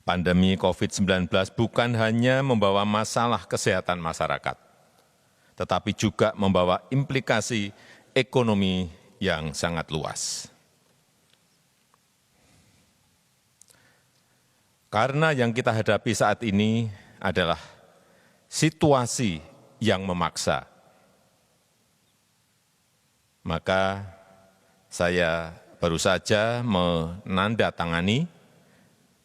Pandemi COVID-19 bukan hanya membawa masalah kesehatan masyarakat, tetapi juga membawa implikasi ekonomi yang sangat luas. Karena yang kita hadapi saat ini adalah situasi yang memaksa, maka saya baru saja menandatangani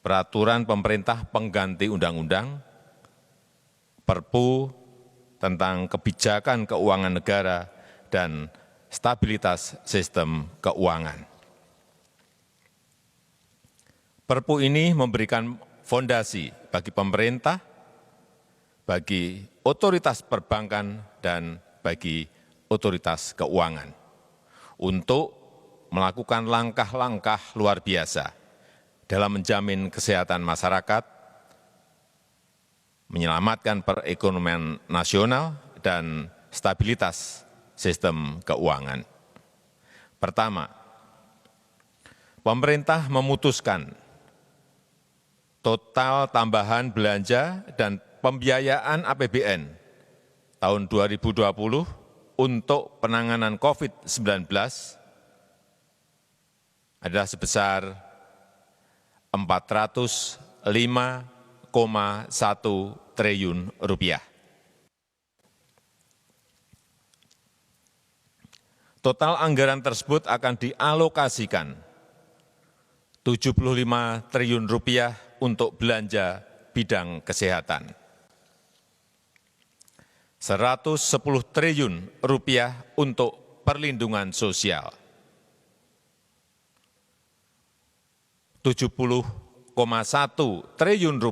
peraturan pemerintah pengganti undang-undang Perpu tentang kebijakan keuangan negara dan stabilitas sistem keuangan. Perpu ini memberikan fondasi bagi pemerintah, bagi otoritas perbankan, dan bagi otoritas keuangan untuk melakukan langkah-langkah luar biasa dalam menjamin kesehatan masyarakat, menyelamatkan perekonomian nasional, dan stabilitas sistem keuangan. Pertama, pemerintah memutuskan total tambahan belanja dan pembiayaan APBN tahun 2020 untuk penanganan COVID-19 adalah sebesar Rp405,1 triliun. Total anggaran tersebut akan dialokasikan Rp75 triliun untuk belanja bidang kesehatan, Rp110 triliun untuk perlindungan sosial, Rp70,1 triliun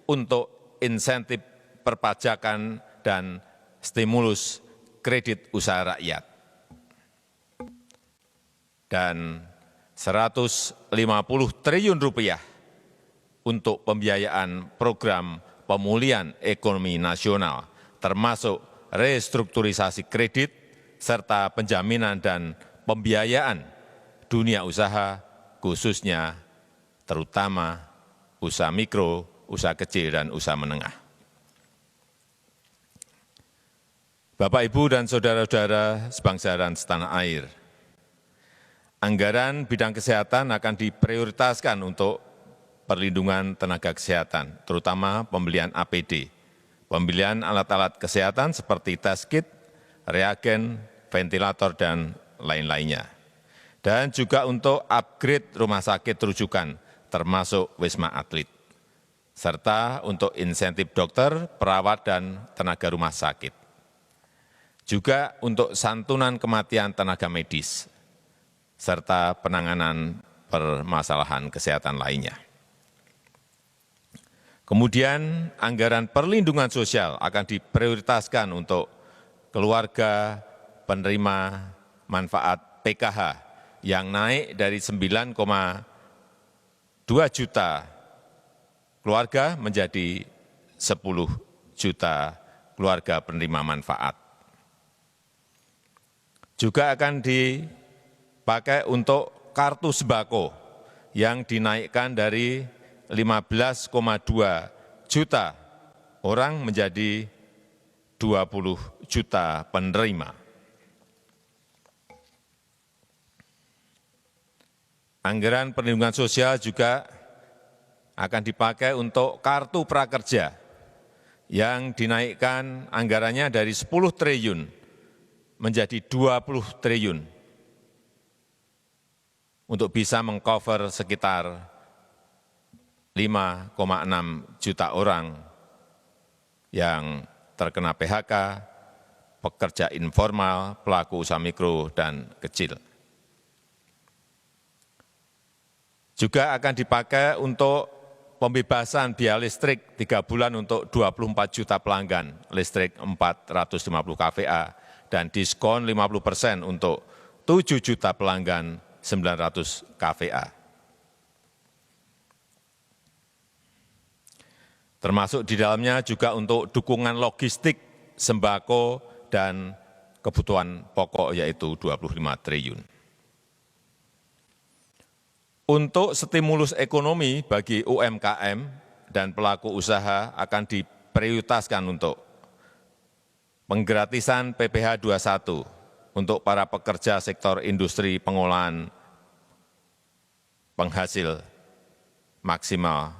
untuk insentif perpajakan dan stimulus kredit usaha rakyat, dan Rp150 triliun untuk pembiayaan program pemulihan ekonomi nasional, termasuk restrukturisasi kredit, serta penjaminan dan pembiayaan dunia usaha, khususnya terutama usaha mikro, usaha kecil, dan usaha menengah. Bapak, Ibu, dan saudara-saudara sebangsa dan setanah air, anggaran bidang kesehatan akan diprioritaskan untuk perlindungan tenaga kesehatan, terutama pembelian APD, pembelian alat-alat kesehatan seperti tes kit, reagen, ventilator, dan lain-lainnya. Dan juga untuk upgrade rumah sakit rujukan, termasuk Wisma Atlet, serta untuk insentif dokter, perawat, dan tenaga rumah sakit. Juga untuk santunan kematian tenaga medis, serta penanganan permasalahan kesehatan lainnya. Kemudian anggaran perlindungan sosial akan diprioritaskan untuk keluarga penerima manfaat PKH yang naik dari 9,2 juta keluarga menjadi 10 juta keluarga penerima manfaat. Juga akan dipakai untuk kartu sembako yang dinaikkan dari 15,2 juta orang menjadi 20 juta penerima. Anggaran perlindungan sosial juga akan dipakai untuk kartu prakerja yang dinaikkan anggarannya dari 10 triliun menjadi 20 triliun untuk bisa mengcover sekitar 5,6 juta orang yang terkena PHK, pekerja informal, pelaku usaha mikro dan kecil. Juga akan dipakai untuk pembebasan biaya listrik 3 bulan untuk 24 juta pelanggan listrik 450 kVA dan diskon 50% untuk 7 juta pelanggan 900 kVA. Termasuk di dalamnya juga untuk dukungan logistik, sembako, dan kebutuhan pokok yaitu 25 triliun. Untuk stimulus ekonomi bagi UMKM dan pelaku usaha akan diprioritaskan untuk penggratisan PPh 21 untuk para pekerja sektor industri pengolahan penghasil maksimal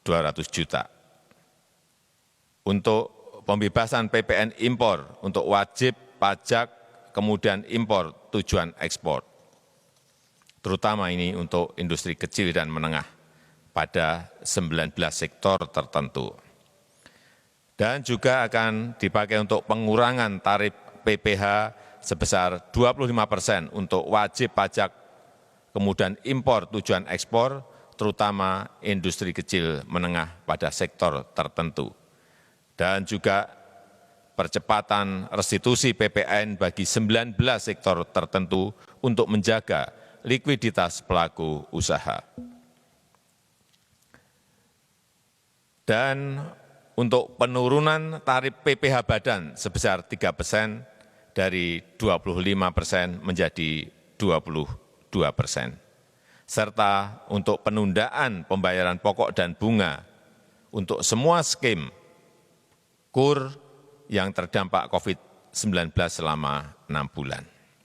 200 juta. Untuk pembebasan PPN impor untuk wajib pajak kemudian impor tujuan ekspor, terutama ini untuk industri kecil dan menengah pada 19 sektor tertentu. Dan juga akan dipakai untuk pengurangan tarif PPh sebesar 25% untuk wajib pajak kemudian impor tujuan ekspor, terutama industri kecil menengah pada sektor tertentu. Dan juga percepatan restitusi PPN bagi 19 sektor tertentu untuk menjaga likuiditas pelaku usaha. Dan untuk penurunan tarif PPh badan sebesar 3% dari 25% menjadi 22%. Serta untuk penundaan pembayaran pokok dan bunga untuk semua skim KUR yang terdampak COVID-19 selama 6 bulan.